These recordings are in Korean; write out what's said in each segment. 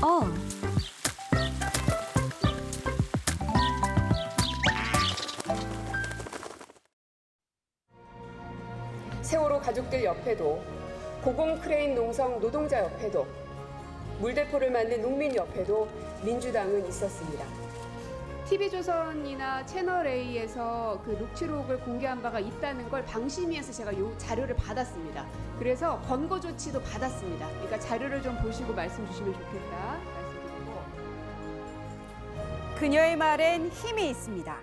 어. 세월호 가족들 옆에도 고공 크레인 농성 노동자 옆에도 물대포를 맞는 농민 옆에도 민주당은 있었습니다. TV조선이나 채널A에서 그 녹취록을 공개한 바가 있다는 걸 방심위에서 제가 이 자료를 받았습니다. 그래서 권고 조치도 받았습니다. 그러니까 자료를 좀 보시고 말씀 주시면 좋겠다 말씀드리고. 그녀의 말엔 힘이 있습니다.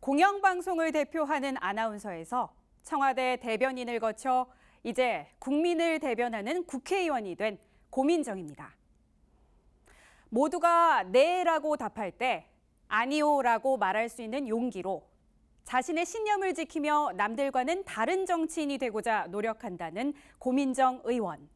공영방송을 대표하는 아나운서에서 청와대 대변인을 거쳐 이제 국민을 대변하는 국회의원이 된 고민정입니다. 모두가 네라고 답할 때 아니오라고 말할 수 있는 용기로 자신의 신념을 지키며 남들과는 다른 정치인이 되고자 노력한다는 고민정 의원.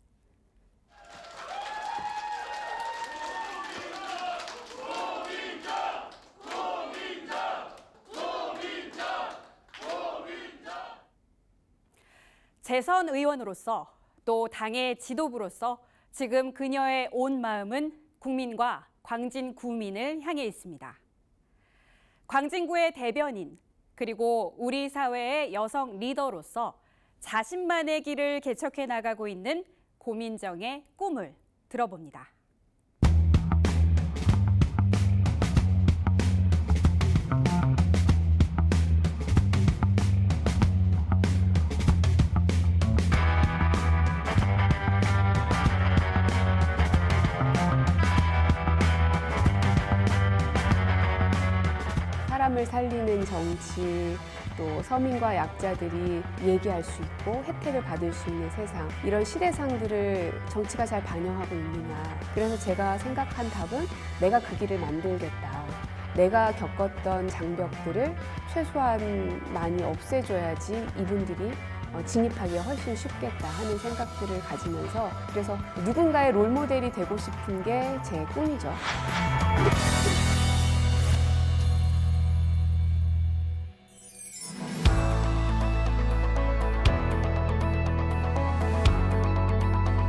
재선 의원으로서 또 당의 지도부로서 지금 그녀의 온 마음은 국민과 광진 구민을 향해 있습니다. 광진구의 대변인 그리고 우리 사회의 여성 리더로서 자신만의 길을 개척해 나가고 있는 고민정의 꿈을 들어봅니다. 사람을 살리는 정치, 또 서민과 약자들이 얘기할 수 있고 혜택을 받을 수 있는 세상, 이런 시대상들을 정치가 잘 반영하고 있느냐. 그래서 제가 생각한 답은 내가 그 길을 만들겠다. 내가 겪었던 장벽들을 최소한 많이 없애줘야지 이분들이 진입하기가 훨씬 쉽겠다 하는 생각들을 가지면서, 그래서 누군가의 롤모델이 되고 싶은 게 제 꿈이죠.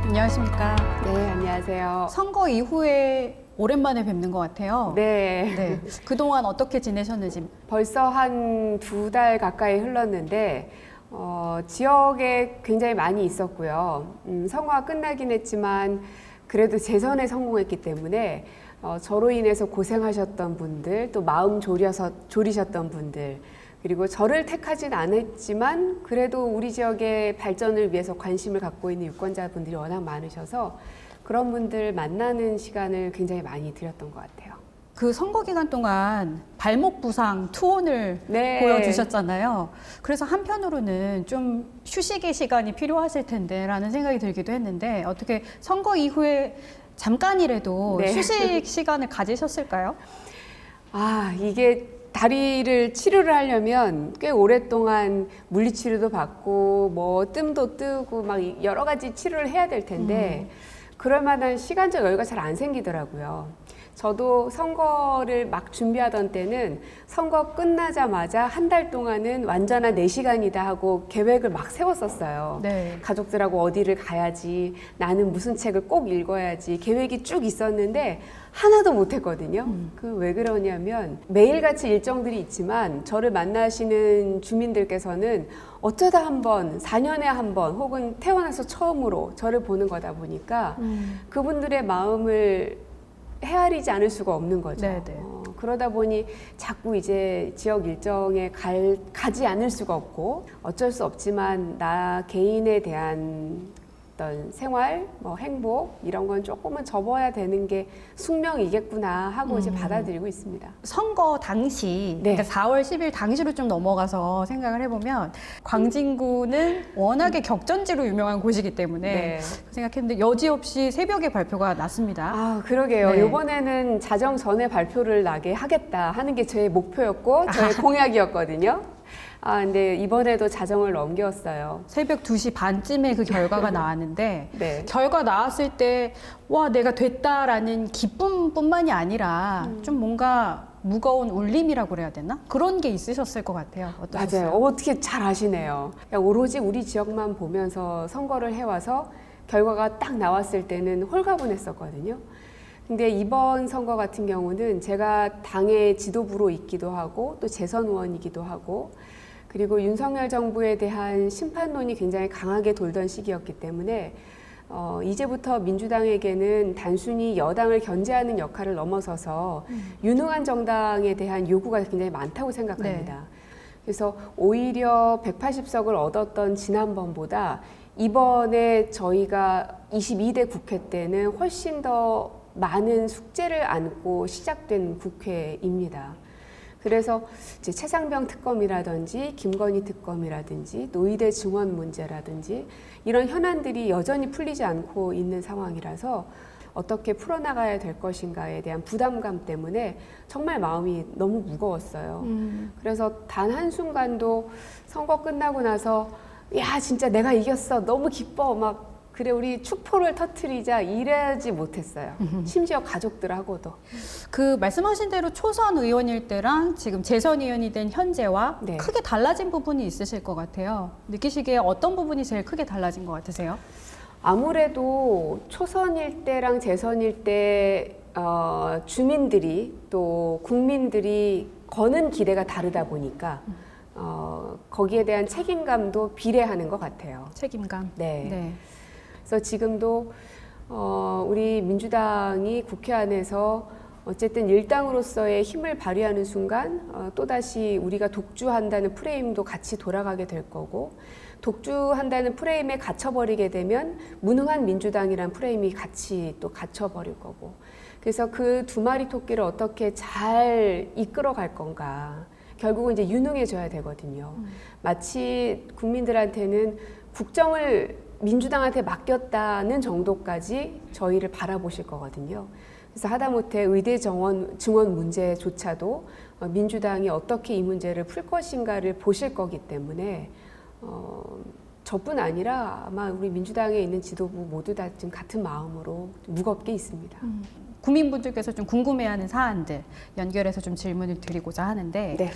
안녕하십니까. 네, 안녕하세요. 선거 이후에 오랜만에 뵙는 것 같아요. 네. 네. 그동안 어떻게 지내셨는지. 벌써 한 2달 가까이 흘렀는데 지역에 굉장히 많이 있었고요. 선거가 끝나긴 했지만 그래도 재선에 성공했기 때문에 저로 인해서 고생하셨던 분들, 또 마음 졸이셨던 분들, 그리고 저를 택하진 않았지만 그래도 우리 지역의 발전을 위해서 관심을 갖고 있는 유권자분들이 워낙 많으셔서 그런 분들 만나는 시간을 굉장히 많이 드렸던 것 같아요. 그 선거 기간 동안 발목 부상 투혼을 네. 보여주셨잖아요. 그래서 한편으로는 좀 휴식의 시간이 필요하실 텐데라는 생각이 들기도 했는데 어떻게 선거 이후에 잠깐이라도 네. 휴식 시간을 가지셨을까요? 아, 이게 다리를 치료를 하려면 꽤 오랫동안 물리치료도 받고 뭐 뜸도 뜨고 막 여러 가지 치료를 해야 될 텐데 그럴 만한 시간적 여유가 잘 안 생기더라고요. 저도 선거를 막 준비하던 때는 선거 끝나자마자 한 달 동안은 완전한 4시간이다 하고 계획을 막 세웠었어요. 네. 가족들하고 어디를 가야지, 나는 무슨 책을 꼭 읽어야지, 계획이 쭉 있었는데 하나도 못했거든요. 그 왜 그러냐면 매일같이 일정들이 있지만 저를 만나시는 주민들께서는 어쩌다 한 번, 4년에 한 번 혹은 태어나서 처음으로 저를 보는 거다 보니까 그분들의 마음을 헤아리지 않을 수가 없는 거죠. 네네. 그러다 보니 자꾸 이제 지역 일정에 가지 않을 수가 없고 어쩔 수 없지만 나 개인에 대한 어떤 생활, 뭐 행복 이런 건 조금은 접어야 되는 게 숙명이겠구나 하고 이제 받아들이고 있습니다. 선거 당시, 네. 그러니까 4월 10일 당시로 좀 넘어가서 생각을 해보면 광진구는 워낙에 격전지로 유명한 곳이기 때문에 네. 생각했는데 여지없이 새벽에 발표가 났습니다. 아, 그러게요. 네. 이번에는 자정 전에 발표를 나게 하겠다 하는 게 제 목표였고 저의 공약이었거든요. 아, 근데 이번에도 자정을 넘겼어요. 새벽 2시 반쯤에 그 결과가 나왔는데 네. 결과 나왔을 때 와, 내가 됐다라는 기쁨뿐만이 아니라 좀 뭔가 무거운 울림이라고 그래야 되나? 그런 게 있으셨을 것 같아요. 어떠셨어요? 맞아요. 어떻게 잘 아시네요. 그냥 오로지 우리 지역만 보면서 선거를 해와서 결과가 딱 나왔을 때는 홀가분했었거든요. 근데 이번 선거 같은 경우는 제가 당의 지도부로 있기도 하고 또 재선 의원이기도 하고 그리고 윤석열 정부에 대한 심판론이 굉장히 강하게 돌던 시기였기 때문에 이제부터 민주당에게는 단순히 여당을 견제하는 역할을 넘어서서 유능한 정당에 대한 요구가 굉장히 많다고 생각합니다. 네. 그래서 오히려 180석을 얻었던 지난번보다 이번에 저희가 22대 국회 때는 훨씬 더 많은 숙제를 안고 시작된 국회입니다. 그래서 이제 최상병 특검이라든지 김건희 특검이라든지 노이대 증원 문제라든지 이런 현안들이 여전히 풀리지 않고 있는 상황이라서 어떻게 풀어나가야 될 것인가에 대한 부담감 때문에 정말 마음이 너무 무거웠어요. 그래서 단 한순간도 선거 끝나고 나서 야 진짜 내가 이겼어 너무 기뻐 막 그래 우리 축포를 터트리자 이러지 못했어요. 심지어 가족들하고도. 그 말씀하신 대로 초선 의원일 때랑 지금 재선 의원이 된 현재와 네. 크게 달라진 부분이 있으실 것 같아요. 느끼시기에 어떤 부분이 제일 크게 달라진 것 같으세요? 아무래도 초선일 때랑 재선일 때 주민들이 또 국민들이 거는 기대가 다르다 보니까 거기에 대한 책임감도 비례하는 것 같아요. 책임감. 네. 네. 그래서 지금도 우리 민주당이 국회 안에서 어쨌든 일당으로서의 힘을 발휘하는 순간 또다시 우리가 독주한다는 프레임도 같이 돌아가게 될 거고 독주한다는 프레임에 갇혀버리게 되면 무능한 민주당이란 프레임이 같이 또 갇혀버릴 거고 그래서 그 두 마리 토끼를 어떻게 잘 이끌어 갈 건가 결국은 이제 유능해져야 되거든요. 마치 국민들한테는 국정을 민주당한테 맡겼다는 정도까지 저희를 바라보실 거거든요. 그래서 하다못해 의대 증원 문제조차도 민주당이 어떻게 이 문제를 풀 것인가를 보실 거기 때문에 저뿐 아니라 아마 우리 민주당에 있는 지도부 모두 다 지금 같은 마음으로 무겁게 있습니다. 국민분들께서 좀 궁금해하는 사안들 연결해서 좀 질문을 드리고자 하는데 네.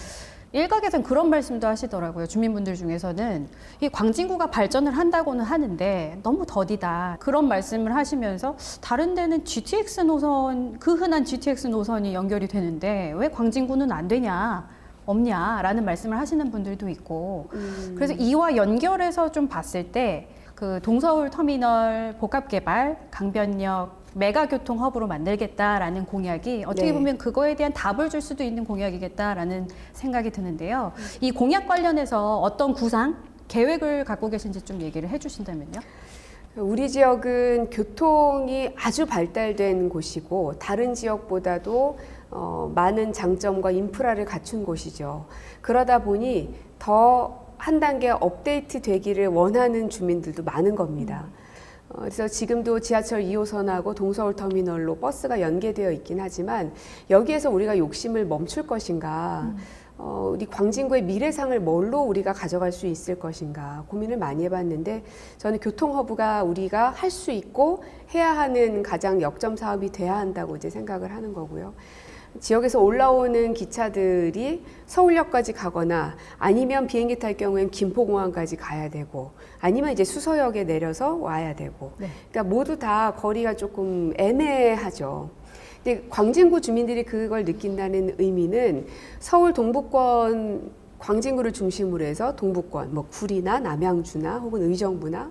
일각에서는 그런 말씀도 하시더라고요. 주민분들 중에서는 이 광진구가 발전을 한다고는 하는데 너무 더디다. 그런 말씀을 하시면서 다른 데는 GTX 노선, 그 흔한 GTX 노선이 연결이 되는데 왜 광진구는 안 되냐, 없냐라는 말씀을 하시는 분들도 있고 그래서 이와 연결해서 좀 봤을 때 그 동서울 터미널 복합개발, 강변역, 메가교통 허브로 만들겠다라는 공약이 어떻게 네. 보면 그거에 대한 답을 줄 수도 있는 공약이겠다라는 생각이 드는데요. 이 공약 관련해서 어떤 구상, 계획을 갖고 계신지 좀 얘기를 해주신다면요. 우리 지역은 교통이 아주 발달된 곳이고 다른 지역보다도 많은 장점과 인프라를 갖춘 곳이죠. 그러다 보니 더 한 단계 업데이트 되기를 원하는 주민들도 많은 겁니다. 그래서 지금도 지하철 2호선하고 동서울 터미널로 버스가 연계되어 있긴 하지만 여기에서 우리가 욕심을 멈출 것인가 우리 광진구의 미래상을 뭘로 우리가 가져갈 수 있을 것인가 고민을 많이 해봤는데 저는 교통허브가 우리가 할 수 있고 해야 하는 가장 역점 사업이 돼야 한다고 이제 생각을 하는 거고요. 지역에서 올라오는 기차들이 서울역까지 가거나 아니면 비행기 탈 경우엔 김포공항까지 가야 되고 아니면 이제 수서역에 내려서 와야 되고 네. 그러니까 모두 다 거리가 조금 애매하죠. 근데 광진구 주민들이 그걸 느낀다는 의미는 서울 동부권 광진구를 중심으로 해서 동부권 뭐 구리나 남양주나 혹은 의정부나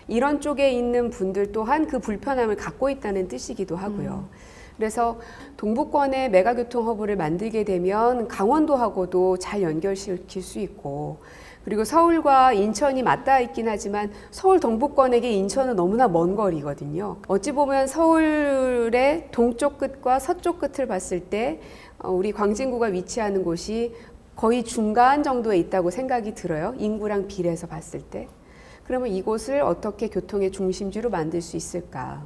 이런 쪽에 있는 분들 또한 그 불편함을 갖고 있다는 뜻이기도 하고요. 그래서 동부권의 메가교통 허브를 만들게 되면 강원도하고도 잘 연결시킬 수 있고 그리고 서울과 인천이 맞닿아 있긴 하지만 서울 동부권에게 인천은 너무나 먼 거리거든요. 어찌 보면 서울의 동쪽 끝과 서쪽 끝을 봤을 때 우리 광진구가 위치하는 곳이 거의 중간 정도에 있다고 생각이 들어요. 인구랑 비례해서 봤을 때. 그러면 이곳을 어떻게 교통의 중심지로 만들 수 있을까?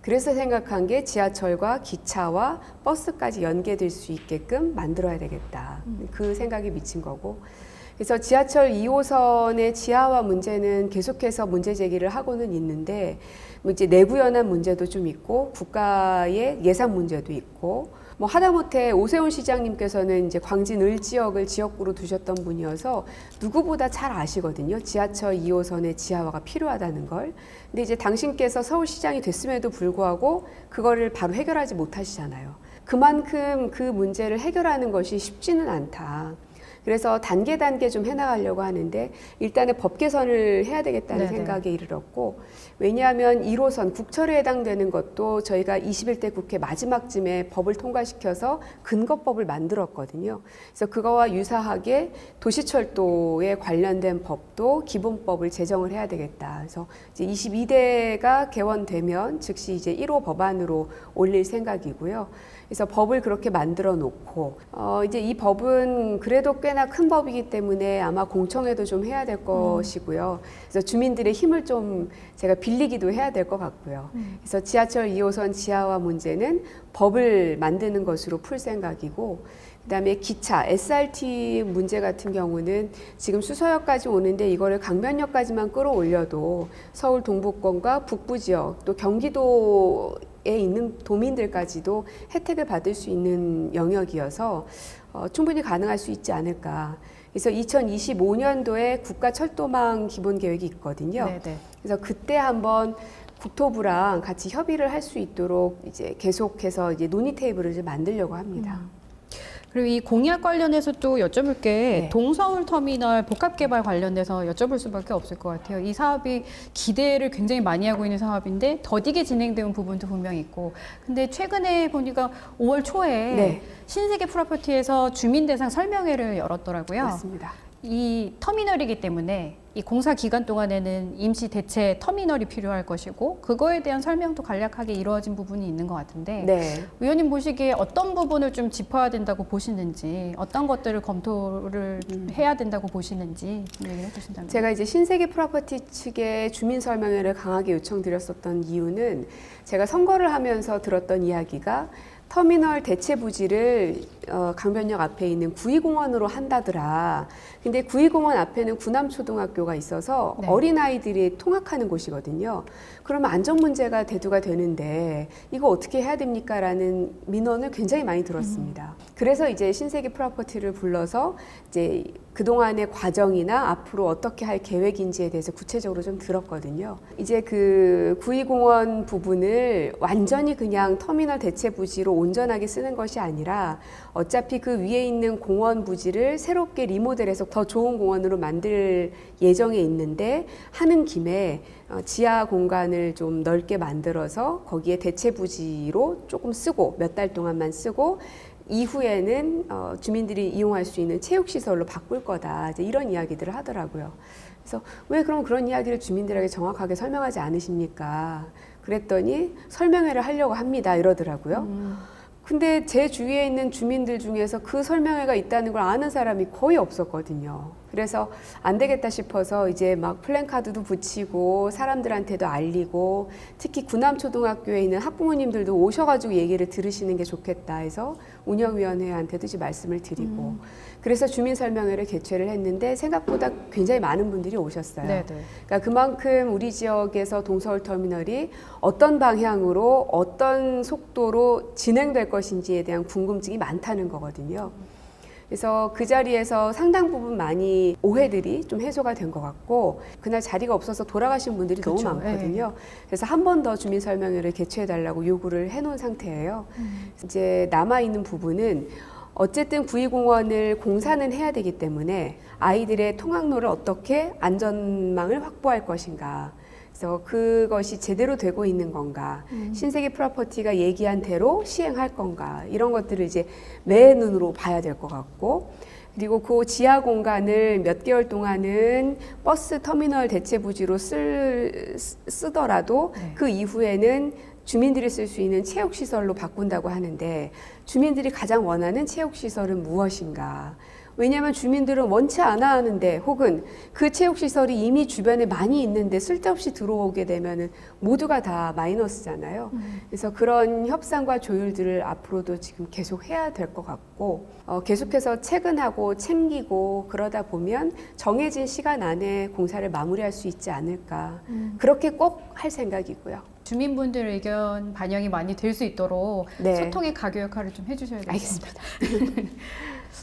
그래서 생각한 게 지하철과 기차와 버스까지 연계될 수 있게끔 만들어야 되겠다. 그 생각이 미친 거고. 그래서 지하철 2호선의 지하화 문제는 계속해서 문제 제기를 하고는 있는데 뭐 이제 내부 연한 문제도 좀 있고 국가의 예산 문제도 있고 뭐 하다못해 오세훈 시장님께서는 이제 광진 을 지역을 지역구로 두셨던 분이어서 누구보다 잘 아시거든요. 지하철 2호선의 지하화가 필요하다는 걸. 근데 이제 당신께서 서울시장이 됐음에도 불구하고 그거를 바로 해결하지 못하시잖아요. 그만큼 그 문제를 해결하는 것이 쉽지는 않다. 그래서 단계 좀 해나가려고 하는데 일단은 법 개선을 해야 되겠다는 네네. 생각에 이르렀고, 왜냐하면 1호선 국철에 해당되는 것도 저희가 21대 국회 마지막쯤에 법을 통과시켜서 근거법을 만들었거든요. 그래서 그거와 유사하게 도시철도에 관련된 법도 기본법을 제정을 해야 되겠다. 그래서 이제 22대가 개원되면 즉시 이제 1호 법안으로 올릴 생각이고요. 그래서 법을 그렇게 만들어 놓고 이제 이 법은 그래도 꽤나 큰 법이기 때문에 아마 공청회도 좀 해야 될 것이고요. 그래서 주민들의 힘을 좀 제가 빌리기도 해야 될 것 같고요. 그래서 지하철 2호선 지하화 문제는 법을 만드는 것으로 풀 생각이고, 그다음에 기차 SRT 문제 같은 경우는 지금 수서역까지 오는데 이거를 강변역까지만 끌어올려도 서울 동부권과 북부 지역 또 경기도에 있는 도민들까지도 혜택을 받을 수 있는 영역이어서 충분히 가능할 수 있지 않을까. 그래서 2025년도에 국가철도망 기본계획이 있거든요. 네네. 그래서 그때 한번 국토부랑 같이 협의를 할 수 있도록 이제 계속해서 이제 논의 테이블을 이제 만들려고 합니다. 그리고 이 공약 관련해서 또 여쭤볼 게 네. 동서울 터미널 복합개발 관련돼서 여쭤볼 수밖에 없을 것 같아요. 이 사업이 기대를 굉장히 많이 하고 있는 사업인데 더디게 진행되는 부분도 분명히 있고, 근데 최근에 보니까 5월 초에 네. 신세계 프로퍼티에서 주민 대상 설명회를 열었더라고요. 맞습니다. 이 터미널이기 때문에 이 공사 기간 동안에는 임시 대체 터미널이 필요할 것이고 그거에 대한 설명도 간략하게 이루어진 부분이 있는 것 같은데 네. 의원님 보시기에 어떤 부분을 좀 짚어야 된다고 보시는지, 어떤 것들을 검토를 해야 된다고 보시는지 좀 얘기해 주신다면. 제가 이제 신세계 프로퍼티 측에 주민 설명회를 강하게 요청드렸었던 이유는 제가 선거를 하면서 들었던 이야기가 터미널 대체 부지를 강변역 앞에 있는 구이공원으로 한다더라. 근데 구이공원 앞에는 구남초등학교가 있어서 네. 어린아이들이 통학하는 곳이거든요. 그러면 안전 문제가 대두가 되는데 이거 어떻게 해야 됩니까? 라는 민원을 굉장히 많이 들었습니다. 그래서 이제 신세계 프로퍼티를 불러서 이제 그동안의 과정이나 앞으로 어떻게 할 계획인지에 대해서 구체적으로 좀 들었거든요. 이제 그 구이공원 부분을 완전히 그냥 터미널 대체 부지로 온전하게 쓰는 것이 아니라 어차피 그 위에 있는 공원 부지를 새롭게 리모델해서 더 좋은 공원으로 만들 예정에 있는데, 하는 김에 지하 공간을 좀 넓게 만들어서 거기에 대체 부지로 조금 쓰고 몇 달 동안만 쓰고 이후에는 주민들이 이용할 수 있는 체육시설로 바꿀 거다, 이제 이런 이야기들을 하더라고요. 그래서 왜 그럼 그런 이야기를 주민들에게 정확하게 설명하지 않으십니까? 그랬더니 설명회를 하려고 합니다, 이러더라고요. 근데 제 주위에 있는 주민들 중에서 그 설명회가 있다는 걸 아는 사람이 거의 없었거든요. 그래서 안 되겠다 싶어서 이제 막 플랜카드도 붙이고 사람들한테도 알리고, 특히 구남초등학교에 있는 학부모님들도 오셔가지고 얘기를 들으시는 게 좋겠다 해서 운영위원회한테도 이제 말씀을 드리고, 그래서 주민설명회를 개최를 했는데 생각보다 굉장히 많은 분들이 오셨어요. 네네. 그러니까 그만큼 우리 지역에서 동서울 터미널이 어떤 방향으로 어떤 속도로 진행될 것인지에 대한 궁금증이 많다는 거거든요. 그래서 그 자리에서 상당 부분 많이 오해들이 좀 해소가 된 것 같고, 그날 자리가 없어서 돌아가신 분들이 그쵸, 너무 많거든요. 그래서 한 번 더 주민설명회를 개최해달라고 요구를 해놓은 상태예요. 이제 남아있는 부분은 어쨌든 구이공원을 공사는 해야 되기 때문에 아이들의 통학로를 어떻게 안전망을 확보할 것인가, 그래서 그것이 제대로 되고 있는 건가, 신세계 프로퍼티가 얘기한 대로 시행할 건가, 이런 것들을 이제 매 눈으로 봐야 될 것 같고, 그리고 그 지하 공간을 몇 개월 동안은 버스 터미널 대체 부지로 쓰더라도 네. 그 이후에는 주민들이 쓸 수 있는 체육시설로 바꾼다고 하는데, 주민들이 가장 원하는 체육시설은 무엇인가? 왜냐하면 주민들은 원치 않아 하는데 혹은 그 체육시설이 이미 주변에 많이 있는데 쓸데없이 들어오게 되면 모두가 다 마이너스잖아요. 그래서 그런 협상과 조율들을 앞으로도 지금 계속 해야 될 것 같고 계속해서 체근하고 챙기고 그러다 보면 정해진 시간 안에 공사를 마무리할 수 있지 않을까. 그렇게 꼭 할 생각이고요. 주민분들 의견 반영이 많이 될 수 있도록 네. 소통의 가교 역할을 좀 해주셔야 되겠습니다. 알겠습니다.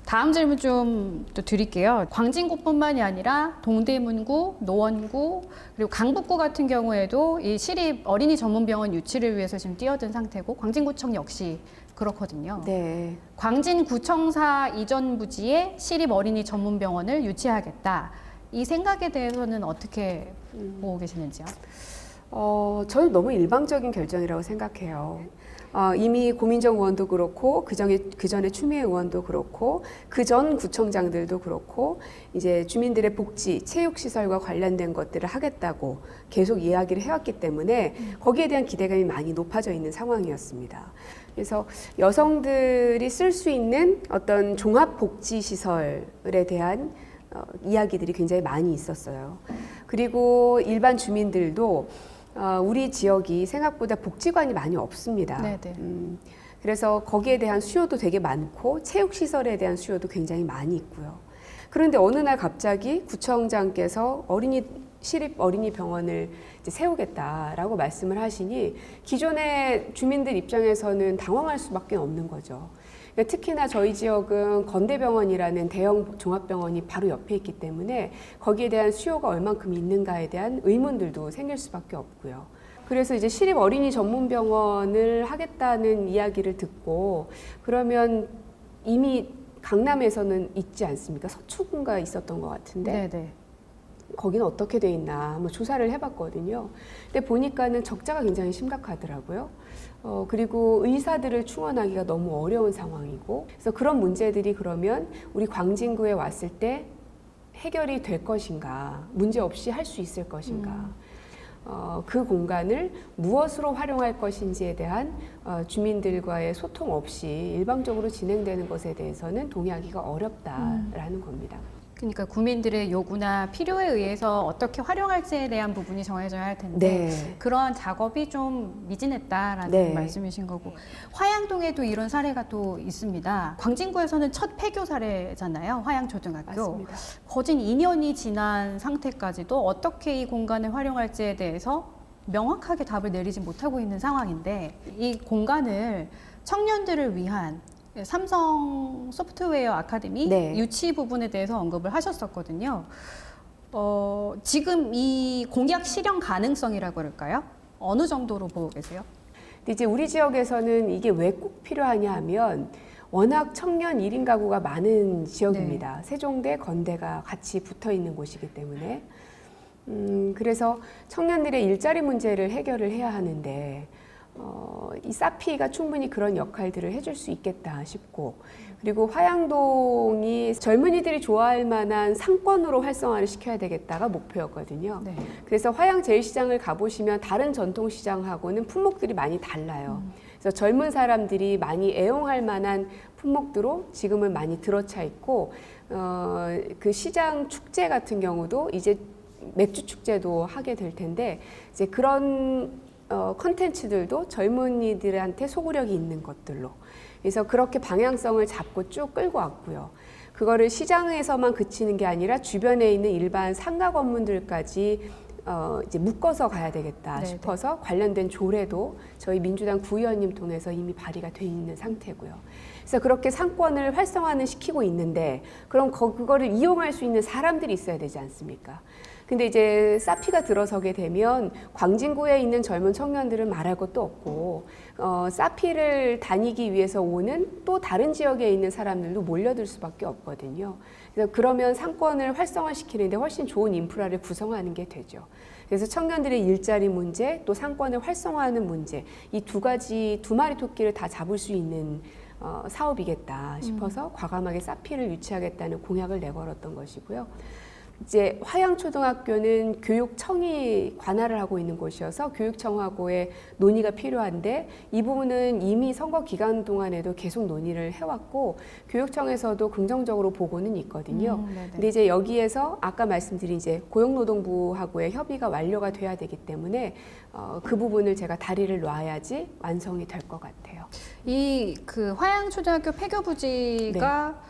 다음 질문 좀 또 드릴게요. 광진구뿐만이 아니라 동대문구, 노원구, 그리고 강북구 같은 경우에도 이 시립 어린이 전문병원 유치를 위해서 지금 뛰어든 상태고 광진구청 역시 그렇거든요. 네. 광진구청사 이전 부지에 시립 어린이 전문병원을 유치하겠다. 이 생각에 대해서는 어떻게 보고 계시는지요? 저는 너무 일방적인 결정이라고 생각해요. 이미 고민정 의원도 그렇고 그전에 추미애 의원도 그렇고 그전 구청장들도 그렇고 이제 주민들의 복지, 체육시설과 관련된 것들을 하겠다고 계속 이야기를 해왔기 때문에 거기에 대한 기대감이 많이 높아져 있는 상황이었습니다. 그래서 여성들이 쓸 수 있는 어떤 종합복지시설에 대한 이야기들이 굉장히 많이 있었어요. 그리고 일반 주민들도 우리 지역이 생각보다 복지관이 많이 없습니다. 네네. 그래서 거기에 대한 수요도 되게 많고 체육시설에 대한 수요도 굉장히 많이 있고요. 그런데 어느 날 갑자기 구청장께서 시립 어린이 병원을 이제 세우겠다라고 말씀을 하시니 기존의 주민들 입장에서는 당황할 수밖에 없는 거죠. 특히나 저희 지역은 건대병원이라는 대형 종합병원이 바로 옆에 있기 때문에 거기에 대한 수요가 얼만큼 있는가에 대한 의문들도 생길 수밖에 없고요. 그래서 이제 시립 어린이 전문병원을 하겠다는 이야기를 듣고 그러면 이미 강남에서는 있지 않습니까? 서초군가 있었던 것 같은데 네네. 거기는 어떻게 돼 있나 한번 조사를 해봤거든요. 근데 보니까는 적자가 굉장히 심각하더라고요. 그리고 의사들을 충원하기가 너무 어려운 상황이고, 그래서 그런 문제들이 그러면 우리 광진구에 왔을 때 해결이 될 것인가, 문제 없이 할 수 있을 것인가, 그 공간을 무엇으로 활용할 것인지에 대한 주민들과의 소통 없이 일방적으로 진행되는 것에 대해서는 동의하기가 어렵다라는 겁니다. 그러니까 구민들의 요구나 필요에 의해서 어떻게 활용할지에 대한 부분이 정해져야 할 텐데 네. 그러한 작업이 좀 미진했다라는 네. 말씀이신 거고 화양동에도 이런 사례가 또 있습니다. 광진구에서는 첫 폐교 사례잖아요. 화양초등학교. 맞습니다. 거진 2년이 지난 상태까지도 어떻게 이 공간을 활용할지에 대해서 명확하게 답을 내리지 못하고 있는 상황인데 이 공간을 청년들을 위한 삼성 소프트웨어 아카데미 네. 유치 부분에 대해서 언급을 하셨었거든요. 지금 이 공약 실현 가능성이라고 그럴까요? 어느 정도로 보고 계세요? 근데 이제 우리 지역에서는 이게 왜 꼭 필요하냐 하면 워낙 청년 1인 가구가 많은 지역입니다. 세종대, 건대가 같이 붙어 있는 곳이기 때문에 그래서 청년들의 일자리 문제를 해결을 해야 하는데 이 사피가 충분히 그런 역할들을 해줄 수 있겠다 싶고 그리고 화양동이 젊은이들이 좋아할 만한 상권으로 활성화를 시켜야 되겠다가 목표였거든요. 네. 그래서 화양제일시장을 가보시면 다른 전통시장하고는 품목들이 많이 달라요. 그래서 젊은 사람들이 많이 애용할 만한 품목들로 지금은 많이 들어차 있고 그 시장 축제 같은 경우도 이제 맥주 축제도 하게 될 텐데 이제 그런 컨텐츠들도 젊은이들한테 소구력이 있는 것들로 그래서 그렇게 방향성을 잡고 쭉 끌고 왔고요. 그거를 시장에서만 그치는 게 아니라 주변에 있는 일반 상가 건물들까지 이제 묶어서 가야 되겠다 네네. 싶어서 관련된 조례도 저희 민주당 구의원님 통해서 이미 발의가 돼 있는 상태고요. 그래서 그렇게 상권을 활성화는 시키고 있는데 그럼 그거를 이용할 수 있는 사람들이 있어야 되지 않습니까? 근데 이제 사피가 들어서게 되면 광진구에 있는 젊은 청년들은 말할 것도 없고 사피를 다니기 위해서 오는 또 다른 지역에 있는 사람들도 몰려들 수밖에 없거든요. 그래서 그러면 상권을 활성화시키는데 훨씬 좋은 인프라를 구성하는 게 되죠. 그래서 청년들의 일자리 문제 또 상권을 활성화하는 문제 이 두 마리 토끼를 다 잡을 수 있는 사업이겠다 싶어서 과감하게 사피를 유치하겠다는 공약을 내걸었던 것이고요. 이제 화양초등학교는 교육청이 관할을 하고 있는 곳이어서 교육청하고의 논의가 필요한데 이 부분은 이미 선거 기간 동안에도 계속 논의를 해왔고 교육청에서도 긍정적으로 보고는 있거든요. 근데 이제 여기에서 아까 말씀드린 이제 고용노동부하고의 협의가 완료가 돼야 되기 때문에 그 부분을 제가 다리를 놔야지 완성이 될 것 같아요. 이 그 화양초등학교 폐교 부지가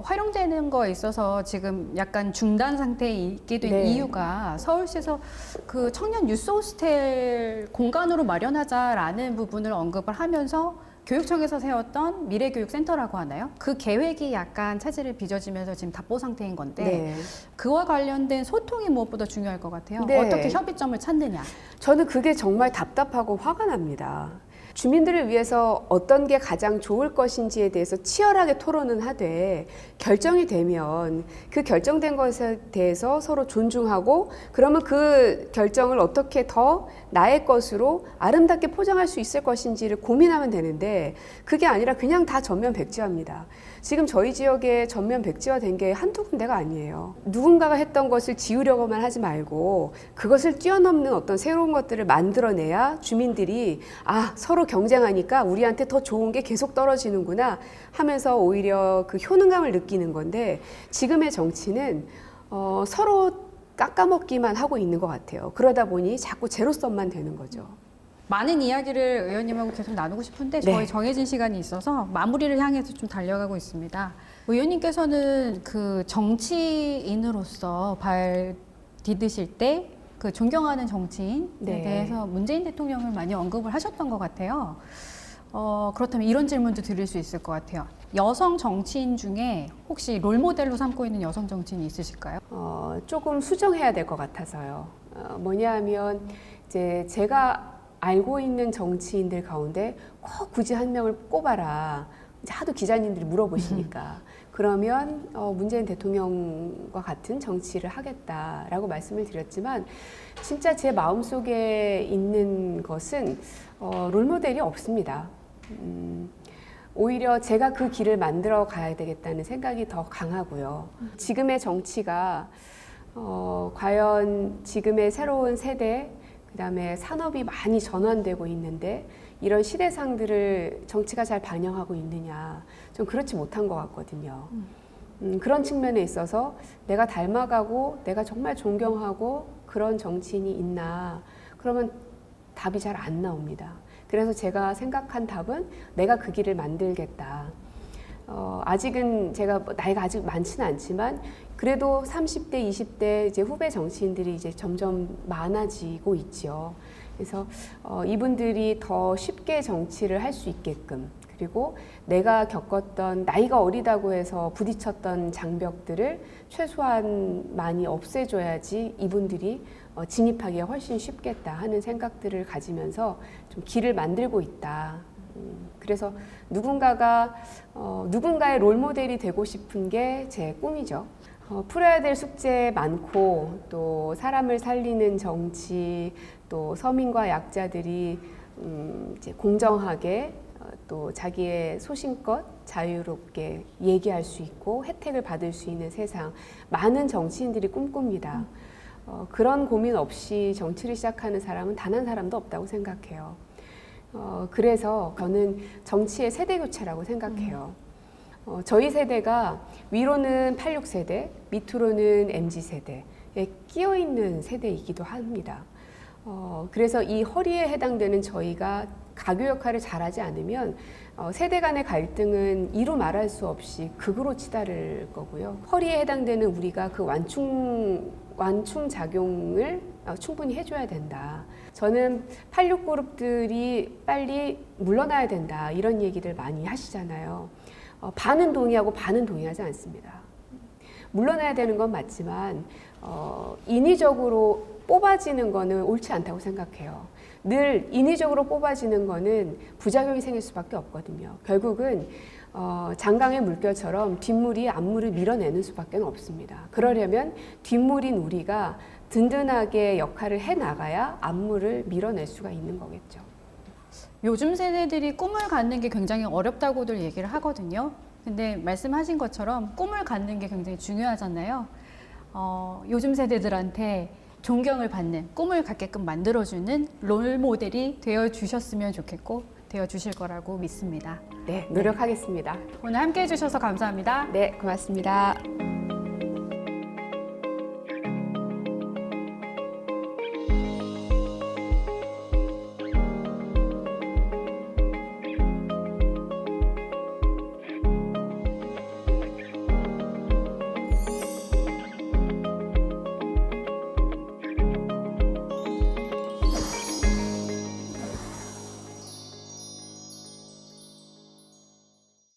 활용되는 거에 있어서 지금 약간 중단 상태에 있게 된 네. 이유가 서울시에서 그 청년 유스 호스텔 공간으로 마련하자라는 부분을 언급을 하면서 교육청에서 세웠던 미래교육센터라고 하나요? 그 계획이 약간 차질을 빚어지면서 지금 답보 상태인 건데 네. 그와 관련된 소통이 무엇보다 중요할 것 같아요. 네. 어떻게 협의점을 찾느냐. 저는 그게 정말 답답하고 화가 납니다. 주민들을 위해서 어떤 게 가장 좋을 것인지에 대해서 치열하게 토론은 하되 결정이 되면 그 결정된 것에 대해서 서로 존중하고 그러면 그 결정을 어떻게 더 나의 것으로 아름답게 포장할 수 있을 것인지를 고민하면 되는데 그게 아니라 그냥 다 전면 백지화입니다. 지금 저희 지역에 전면 백지화 된 게 한두 군데가 아니에요. 누군가가 했던 것을 지우려고만 하지 말고 그것을 뛰어넘는 어떤 새로운 것들을 만들어내야 주민들이 서로 경쟁하니까 우리한테 더 좋은 게 계속 떨어지는구나 하면서 오히려 그 효능감을 느끼는 건데 지금의 정치는 서로 깎아먹기만 하고 있는 것 같아요. 그러다 보니 자꾸 제로섬만 되는 거죠. 많은 이야기를 의원님하고 계속 나누고 싶은데 네. 저희 정해진 시간이 있어서 마무리를 향해서 좀 달려가고 있습니다. 의원님께서는 그 정치인으로서 발 디드실 때 그 존경하는 정치인에 네. 대해서 문재인 대통령을 많이 언급을 하셨던 것 같아요. 그렇다면 이런 질문도 드릴 수 있을 것 같아요. 여성 정치인 중에 혹시 롤모델로 삼고 있는 여성 정치인이 있으실까요? 조금 수정해야 될 것 같아서요. 뭐냐 하면 이제 제가 알고 있는 정치인들 가운데 꼭 굳이 한 명을 꼽아라. 이제 하도 기자님들이 물어보시니까. 그러면 문재인 대통령과 같은 정치를 하겠다라고 말씀을 드렸지만 진짜 제 마음속에 있는 것은 롤모델이 없습니다. 오히려 제가 그 길을 만들어 가야 되겠다는 생각이 더 강하고요. 지금의 정치가 과연 지금의 새로운 세대 그다음에 산업이 많이 전환되고 있는데 이런 시대상들을 정치가 잘 반영하고 있느냐 좀 그렇지 못한 것 같거든요. 그런 측면에 있어서 내가 닮아가고 내가 정말 존경하고 그런 정치인이 있나 그러면 답이 잘 안 나옵니다. 그래서 제가 생각한 답은 내가 그 길을 만들겠다. 아직은 제가 나이가 아직 많지는 않지만 그래도 30대, 20대 이제 후배 정치인들이 이제 점점 많아지고 있죠. 그래서 이분들이 더 쉽게 정치를 할 수 있게끔 그리고 내가 겪었던 나이가 어리다고 해서 부딪혔던 장벽들을 최소한 많이 없애줘야지 이분들이 진입하기가 훨씬 쉽겠다 하는 생각들을 가지면서 좀 길을 만들고 있다. 그래서 누군가의 롤모델이 되고 싶은 게 제 꿈이죠. 풀어야 될 숙제 많고 또 사람을 살리는 정치 또 서민과 약자들이 이제 공정하게 또 자기의 소신껏 자유롭게 얘기할 수 있고 혜택을 받을 수 있는 세상 많은 정치인들이 꿈꿉니다. 그런 고민 없이 정치를 시작하는 사람은 단 한 사람도 없다고 생각해요. 그래서 저는 정치의 세대 교체라고 생각해요. 저희 세대가 위로는 86세대, 밑으로는 MZ세대에 끼어있는 세대이기도 합니다. 그래서 이 허리에 해당되는 저희가 가교 역할을 잘하지 않으면 세대 간의 갈등은 이루 말할 수 없이 극으로 치달을 거고요. 허리에 해당되는 우리가 그 완충 작용을 충분히 해줘야 된다. 저는 86그룹들이 빨리 물러나야 된다 이런 얘기를 많이 하시잖아요. 반은 동의하고 반은 동의하지 않습니다. 물러나야 되는 건 맞지만 인위적으로 뽑아지는 거는 옳지 않다고 생각해요. 늘 인위적으로 뽑아지는 거는 부작용이 생길 수밖에 없거든요. 결국은 장강의 물결처럼 뒷물이 앞물을 밀어내는 수밖에 없습니다. 그러려면 뒷물인 우리가 든든하게 역할을 해나가야 앞물을 밀어낼 수가 있는 거겠죠. 요즘 세대들이 꿈을 갖는 게 굉장히 어렵다고들 얘기를 하거든요. 근데 말씀하신 것처럼 꿈을 갖는 게 굉장히 중요하잖아요. 요즘 세대들한테 존경을 받는 꿈을 갖게끔 만들어주는 롤 모델이 되어주셨으면 좋겠고 되어주실 거라고 믿습니다. 네, 노력하겠습니다. 오늘 함께 해주셔서 감사합니다. 네, 고맙습니다.